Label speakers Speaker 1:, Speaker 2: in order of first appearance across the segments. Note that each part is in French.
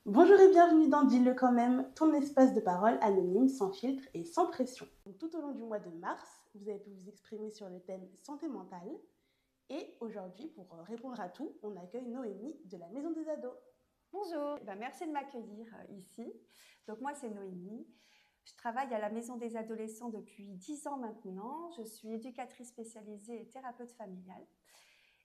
Speaker 1: Bonjour et bienvenue dans Dis-le quand même, ton espace de parole anonyme, sans filtre et sans pression. Donc, tout au long du mois de mars, vous avez pu vous exprimer sur le thème santé mentale. Et aujourd'hui, pour répondre à tout, on accueille Noémie de la Maison des Ados.
Speaker 2: Bonjour, merci de m'accueillir ici. Donc moi c'est Noémie, je travaille à la Maison des Adolescents depuis 10 ans maintenant. Je suis éducatrice spécialisée et thérapeute familiale.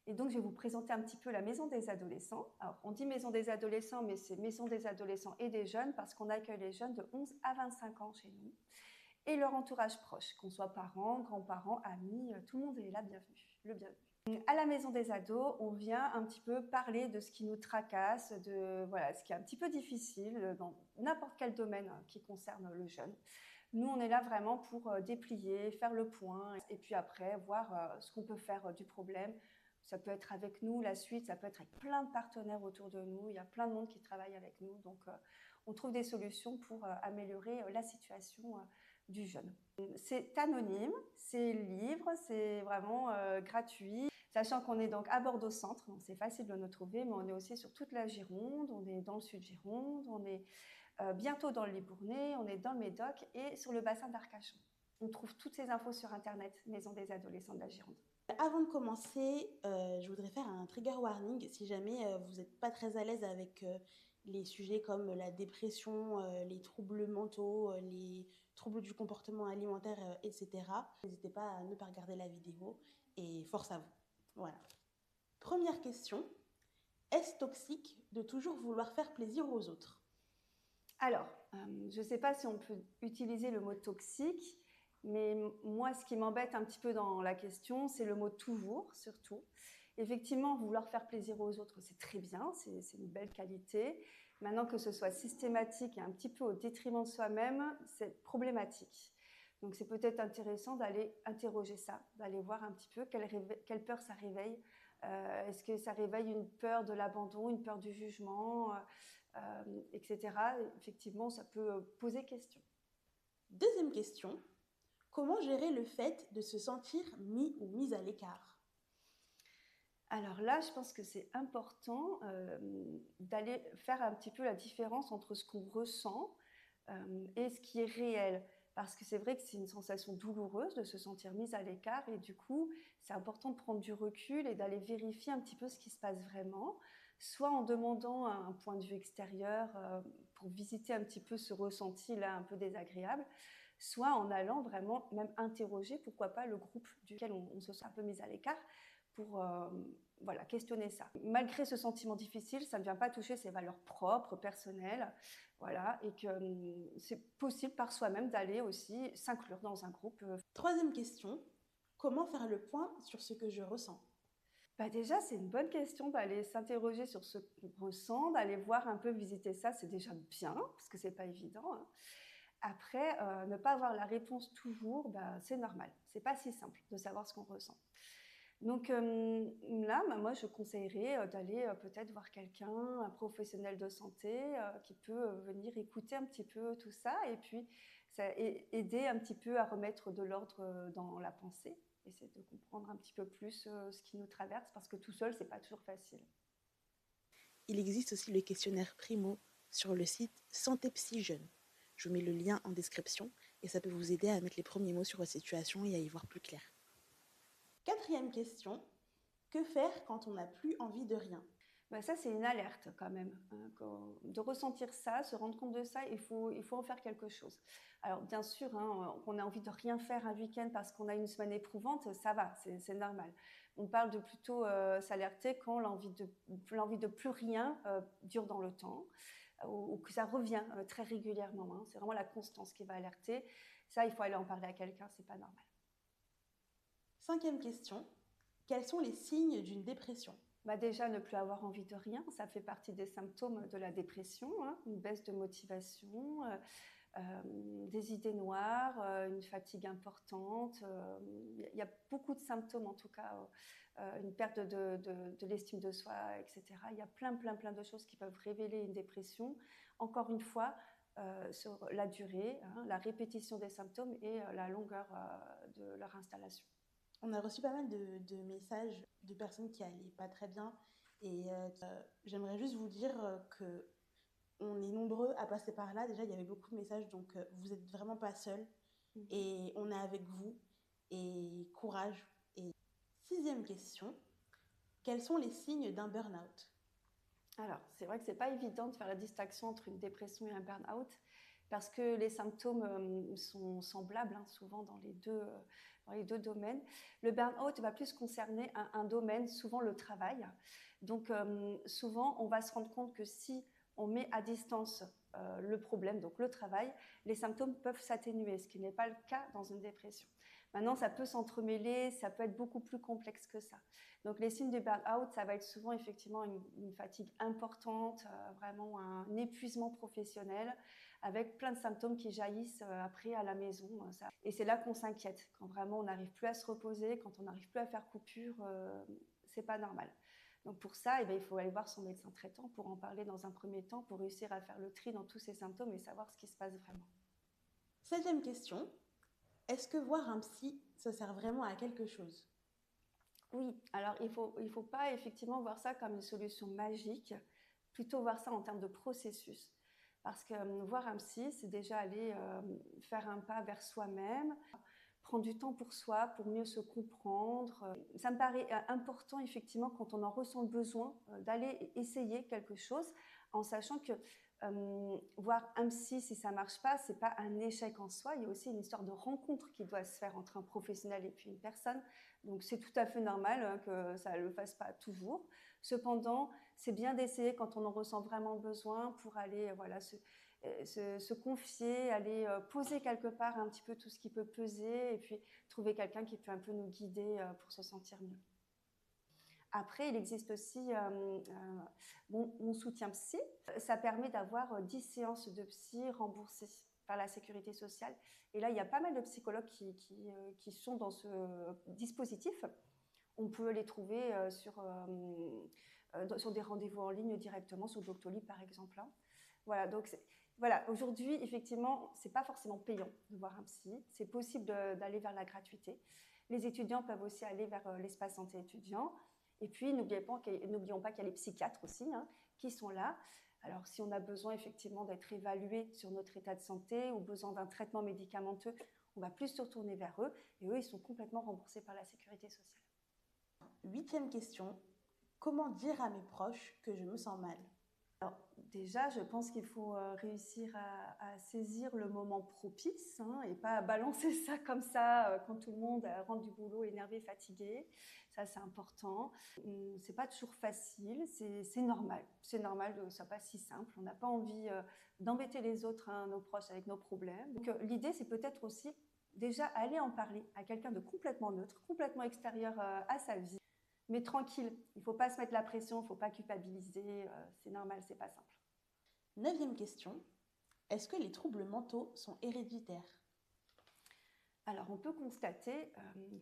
Speaker 2: Et donc je vais vous présenter un petit peu la Maison des Adolescents. Alors on dit Maison des Adolescents, mais c'est Maison des Adolescents et des jeunes parce qu'on accueille les jeunes de 11 à 25 ans chez nous et leur entourage proche, qu'on soit parents, grands-parents, amis, tout le monde est là, le bienvenu. À la Maison des Ados, on vient un petit peu parler de ce qui nous tracasse, de voilà, ce qui est un petit peu difficile dans n'importe quel domaine qui concerne le jeune. Nous, on est là vraiment pour déplier, faire le point et puis après voir ce qu'on peut faire du problème. Ça peut être avec nous, la suite, ça peut être avec plein de partenaires autour de nous. Il y a plein de monde qui travaille avec nous. Donc, on trouve des solutions pour améliorer la situation du jeune. C'est anonyme, c'est libre, c'est vraiment gratuit. Sachant qu'on est donc à Bordeaux-Centre, donc c'est facile de nous trouver, mais on est aussi sur toute la Gironde, on est dans le sud Gironde, on est bientôt dans le Libournais, on est dans le Médoc et sur le bassin d'Arcachon. On trouve toutes ces infos sur Internet, Maison des Adolescents de la Gironde.
Speaker 1: Avant de commencer, je voudrais faire un trigger warning si jamais vous n'êtes pas très à l'aise avec les sujets comme la dépression, les troubles mentaux, les troubles du comportement alimentaire, etc. N'hésitez pas à ne pas regarder la vidéo et force à vous. Voilà. Première question, est-ce toxique de toujours vouloir faire plaisir aux autres?
Speaker 2: Alors, je ne sais pas si on peut utiliser le mot toxique, mais moi, ce qui m'embête un petit peu dans la question, c'est le mot toujours, surtout. Effectivement, vouloir faire plaisir aux autres, c'est très bien, c'est une belle qualité. Maintenant, que ce soit systématique et un petit peu au détriment de soi-même, c'est problématique. Donc, c'est peut-être intéressant d'aller interroger ça, d'aller voir un petit peu quelle peur ça réveille. Est-ce que ça réveille une peur de l'abandon, une peur du jugement, etc. Effectivement, ça peut poser question.
Speaker 1: Deuxième question, comment gérer le fait de se sentir mis ou mise à l'écart?
Speaker 2: Alors là, je pense que c'est important d'aller faire un petit peu la différence entre ce qu'on ressent et ce qui est réel. Parce que c'est vrai que c'est une sensation douloureuse de se sentir mise à l'écart et du coup, c'est important de prendre du recul et d'aller vérifier un petit peu ce qui se passe vraiment, soit en demandant un point de vue extérieur pour visiter un petit peu ce ressenti-là un peu désagréable, soit en allant vraiment même interroger, pourquoi pas, le groupe duquel on se sent un peu mis à l'écart pour voilà, questionner ça. Malgré ce sentiment difficile, ça ne vient pas toucher ses valeurs propres, personnelles, voilà, et que c'est possible par soi-même d'aller aussi s'inclure dans un groupe.
Speaker 1: Troisième question, comment faire le point sur ce que je ressens?
Speaker 2: Bah déjà, c'est une bonne question d'aller s'interroger sur ce qu'on ressent, d'aller voir un peu, visiter ça, c'est déjà bien, parce que c'est pas évident, hein. Après, ne pas avoir la réponse toujours, bah, c'est normal. C'est pas si simple de savoir ce qu'on ressent. Donc là, bah, moi, je conseillerais d'aller peut-être voir quelqu'un, un professionnel de santé qui peut venir écouter un petit peu tout ça et puis aider un petit peu à remettre de l'ordre dans la pensée, essayer de comprendre un petit peu plus ce qui nous traverse parce que tout seul, c'est pas toujours facile.
Speaker 1: Il existe aussi le questionnaire Primo sur le site Santé Psy Jeune. Je vous mets le lien en description et ça peut vous aider à mettre les premiers mots sur votre situation et à y voir plus clair. Quatrième question, que faire quand on n'a plus envie de rien?
Speaker 2: Ben ça, c'est une alerte quand même. Hein, de ressentir ça, se rendre compte de ça, il faut en faire quelque chose. Alors, bien sûr, hein, qu'on a envie de rien faire un week-end parce qu'on a une semaine éprouvante, ça va, c'est normal. On parle de plutôt s'alerter quand l'envie de plus rien dure dans le temps ou que ça revient très régulièrement. Hein. C'est vraiment la constance qui va alerter. Ça, il faut aller en parler à quelqu'un, c'est pas normal.
Speaker 1: Cinquième question, quels sont les signes d'une dépression?
Speaker 2: Bah déjà, ne plus avoir envie de rien, ça fait partie des symptômes de la dépression, hein, une baisse de motivation, des idées noires, une fatigue importante. Il y a beaucoup de symptômes, en tout cas, une perte de l'estime de soi, etc. Il y a plein de choses qui peuvent révéler une dépression. Encore une fois, sur la durée, hein, la répétition des symptômes et la longueur de leur installation.
Speaker 1: On a reçu pas mal de messages de personnes qui allaient pas très bien et j'aimerais juste vous dire que on est nombreux à passer par là. Déjà, il y avait beaucoup de messages, donc vous n'êtes vraiment pas seuls. Et on est avec vous. Et courage. Et sixième question, quels sont les signes d'un burn-out?
Speaker 2: Alors, c'est vrai que ce n'est pas évident de faire la distinction entre une dépression et un burn-out parce que les symptômes sont semblables souvent dans les deux domaines. Le burn-out va plus concerner un domaine, souvent le travail. Donc, souvent, on va se rendre compte que si on met à distance le problème, donc le travail, les symptômes peuvent s'atténuer, ce qui n'est pas le cas dans une dépression. Maintenant, ça peut s'entremêler, ça peut être beaucoup plus complexe que ça. Donc, les signes du burn-out, ça va être souvent effectivement une fatigue importante, vraiment un épuisement professionnel, avec plein de symptômes qui jaillissent après à la maison. Et c'est là qu'on s'inquiète, quand vraiment on n'arrive plus à se reposer, quand on n'arrive plus à faire coupure, c'est pas normal. Donc pour ça, il faut aller voir son médecin traitant pour en parler dans un premier temps, pour réussir à faire le tri dans tous ces symptômes et savoir ce qui se passe vraiment.
Speaker 1: Septième question, est-ce que voir un psy, ça sert vraiment à quelque chose?
Speaker 2: Oui, alors il faut pas effectivement voir ça comme une solution magique, plutôt voir ça en termes de processus. Parce que voir un psy, c'est déjà aller faire un pas vers soi-même, prendre du temps pour soi, pour mieux se comprendre. Ça me paraît important effectivement quand on en ressent le besoin d'aller essayer quelque chose en sachant que voir un psy, si ça ne marche pas, ce n'est pas un échec en soi. Il y a aussi une histoire de rencontre qui doit se faire entre un professionnel et puis une personne. Donc, c'est tout à fait normal que ça ne le fasse pas toujours. Cependant, c'est bien d'essayer quand on en ressent vraiment besoin pour aller se confier, aller poser quelque part un petit peu tout ce qui peut peser et puis trouver quelqu'un qui peut un peu nous guider pour se sentir mieux. Après, il existe aussi mon soutien psy. Ça permet d'avoir 10 séances de psy remboursées par la sécurité sociale. Et là, il y a pas mal de psychologues qui sont dans ce dispositif. On peut les trouver sur des rendez-vous en ligne directement, sur Doctolib par exemple. Voilà, donc aujourd'hui, effectivement, ce n'est pas forcément payant de voir un psy. C'est possible d'aller vers la gratuité. Les étudiants peuvent aussi aller vers l'espace santé étudiant. Et puis, n'oublions pas qu'il y a les psychiatres aussi qui sont là. Alors, si on a besoin effectivement d'être évalué sur notre état de santé ou besoin d'un traitement médicamenteux, on va plus se tourner vers eux. Et eux, ils sont complètement remboursés par la sécurité sociale.
Speaker 1: Huitième question, comment dire à mes proches que je me sens mal?
Speaker 2: Alors, déjà, je pense qu'il faut réussir à saisir le moment propice et pas à balancer ça comme ça quand tout le monde rentre du boulot énervé, fatigué. Ça, c'est important. C'est pas toujours facile, c'est normal. C'est normal, ça pas si simple. On n'a pas envie d'embêter les autres, nos proches, avec nos problèmes. Donc, l'idée, c'est peut-être aussi déjà aller en parler à quelqu'un de complètement neutre, complètement extérieur à sa vie. Mais tranquille, il ne faut pas se mettre la pression, il ne faut pas culpabiliser, c'est normal, c'est pas simple.
Speaker 1: Neuvième question, est-ce que les troubles mentaux sont héréditaires?
Speaker 2: Alors, on peut constater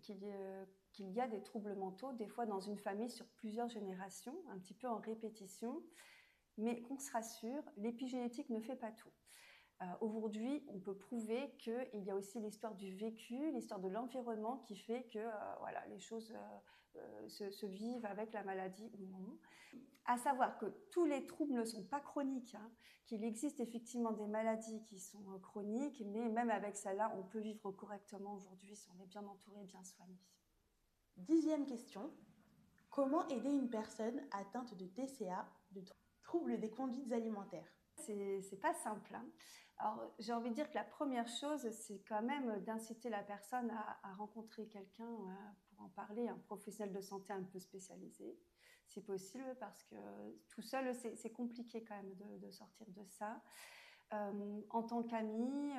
Speaker 2: qu'il y a des troubles mentaux, des fois dans une famille sur plusieurs générations, un petit peu en répétition, mais qu'on se rassure, l'épigénétique ne fait pas tout. Aujourd'hui, on peut prouver qu'il y a aussi l'histoire du vécu, l'histoire de l'environnement qui fait que les choses se vivent avec la maladie ou non. À savoir que tous les troubles ne sont pas chroniques, qu'il existe effectivement des maladies qui sont chroniques, mais même avec celle-là, on peut vivre correctement aujourd'hui si on est bien entouré, bien soigné.
Speaker 1: Dixième question, comment aider une personne atteinte de TCA, de troubles des conduites alimentaires?
Speaker 2: C'est pas simple. Alors, j'ai envie de dire que la première chose, c'est quand même d'inciter la personne à rencontrer quelqu'un pour en parler, un professionnel de santé un peu spécialisé, si possible, parce que tout seul, c'est compliqué quand même de sortir de ça. En tant qu'ami,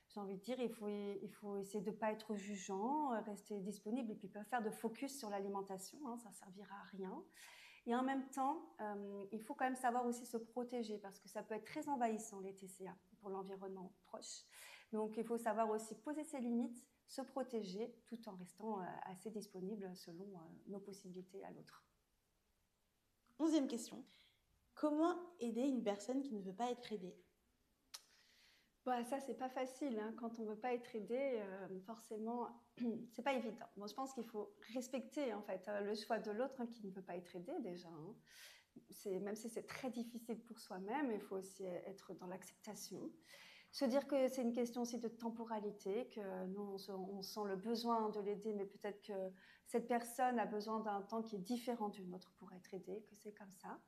Speaker 2: j'ai envie de dire, il faut essayer de ne pas être jugeant, rester disponible et puis pas faire de focus sur l'alimentation, ça ne servira à rien. Et en même temps, il faut quand même savoir aussi se protéger parce que ça peut être très envahissant, les TCA, pour l'environnement proche. Donc, il faut savoir aussi poser ses limites, se protéger, tout en restant assez disponible selon nos possibilités à l'autre.
Speaker 1: 11e question. Comment aider une personne qui ne veut pas être aidée?
Speaker 2: Ça, c'est pas facile. Quand on veut pas être aidé, forcément, c'est pas évident. Bon, je pense qu'il faut respecter en fait le choix de l'autre qui ne veut pas être aidé déjà. même si c'est très difficile pour soi-même, il faut aussi être dans l'acceptation. Se dire que c'est une question aussi de temporalité, que nous, on sent le besoin de l'aider, mais peut-être que cette personne a besoin d'un temps qui est différent du nôtre pour être aidée, que c'est comme ça.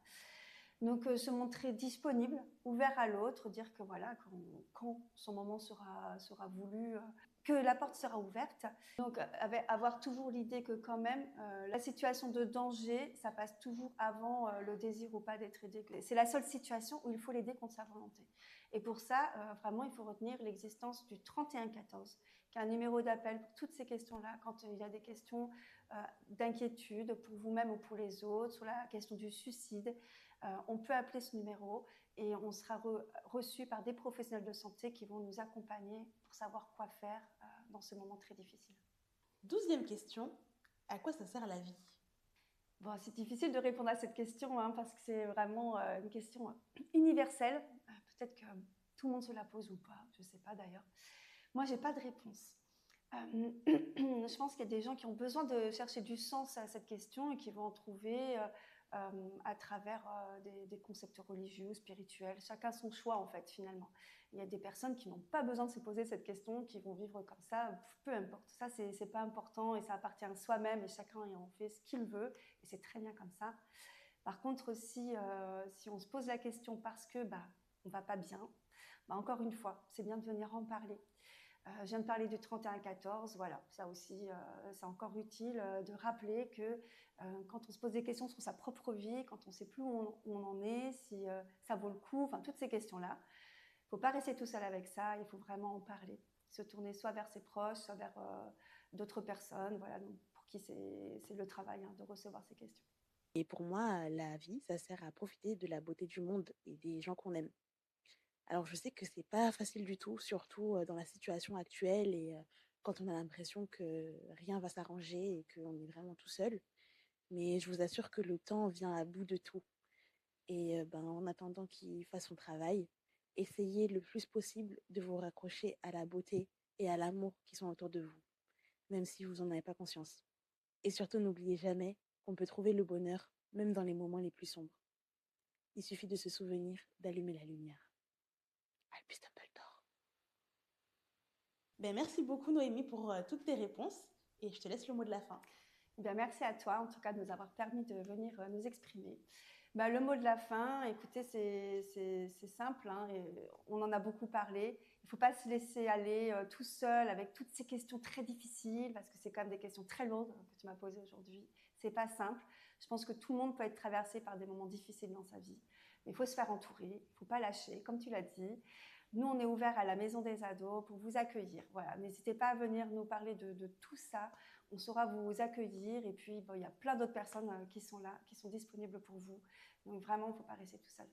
Speaker 2: Donc, se montrer disponible, ouvert à l'autre, dire que voilà, quand son moment sera voulu, que la porte sera ouverte. Donc, avoir toujours l'idée que quand même, la situation de danger, ça passe toujours avant le désir ou pas d'être aidé. C'est la seule situation où il faut l'aider contre sa volonté. Et pour ça, vraiment, il faut retenir l'existence du 3114, qui est un numéro d'appel pour toutes ces questions-là, quand il y a des questions d'inquiétude pour vous-même ou pour les autres, sur la question du suicide. On peut appeler ce numéro et on sera reçu par des professionnels de santé qui vont nous accompagner pour savoir quoi faire dans ce moment très difficile.
Speaker 1: 12e question, à quoi ça sert la vie?
Speaker 2: Bon, c'est difficile de répondre à cette question parce que c'est vraiment une question universelle. Peut-être que tout le monde se la pose ou pas, je ne sais pas d'ailleurs. Moi, je n'ai pas de réponse. Je pense qu'il y a des gens qui ont besoin de chercher du sens à cette question et qui vont en trouver à travers des concepts religieux, spirituels. Chacun son choix, en fait, finalement. Il y a des personnes qui n'ont pas besoin de se poser cette question, qui vont vivre comme ça, peu importe. Ça, c'est pas important et ça appartient à soi-même et chacun en fait ce qu'il veut et c'est très bien comme ça. Par contre, si on se pose la question parce que on va pas bien, encore une fois, c'est bien de venir en parler. Je viens de parler du 31-14, voilà, ça aussi, c'est encore utile de rappeler que quand on se pose des questions sur sa propre vie, quand on ne sait plus où on en est, si ça vaut le coup, enfin toutes ces questions-là, il ne faut pas rester tout seul avec ça, il faut vraiment en parler. Se tourner soit vers ses proches, soit vers d'autres personnes, voilà, donc pour qui c'est le travail de recevoir ces questions.
Speaker 1: Et pour moi, la vie, ça sert à profiter de la beauté du monde et des gens qu'on aime. Alors, je sais que c'est pas facile du tout, surtout dans la situation actuelle et quand on a l'impression que rien va s'arranger et qu'on est vraiment tout seul. Mais je vous assure que le temps vient à bout de tout. Et en attendant qu'il fasse son travail, essayez le plus possible de vous raccrocher à la beauté et à l'amour qui sont autour de vous, même si vous n'en avez pas conscience. Et surtout, n'oubliez jamais qu'on peut trouver le bonheur même dans les moments les plus sombres. Il suffit de se souvenir d'allumer la lumière. Albus Dumbledore. Merci beaucoup Noémie pour toutes tes réponses et je te laisse le mot de la fin.
Speaker 2: Merci à toi en tout cas de nous avoir permis de venir nous exprimer. Le mot de la fin, écoutez, c'est simple, et on en a beaucoup parlé. Il ne faut pas se laisser aller tout seul avec toutes ces questions très difficiles parce que c'est quand même des questions très lourdes que tu m'as posées aujourd'hui. Ce n'est pas simple. Je pense que tout le monde peut être traversé par des moments difficiles dans sa vie. Mais il faut se faire entourer, il ne faut pas lâcher, comme tu l'as dit. Nous, on est ouvert à la Maison des Ados pour vous accueillir. Voilà, n'hésitez pas à venir nous parler de tout ça. On saura vous accueillir. Et puis, il y a plein d'autres personnes qui sont là, qui sont disponibles pour vous. Donc, vraiment, il ne faut pas rester tout seul.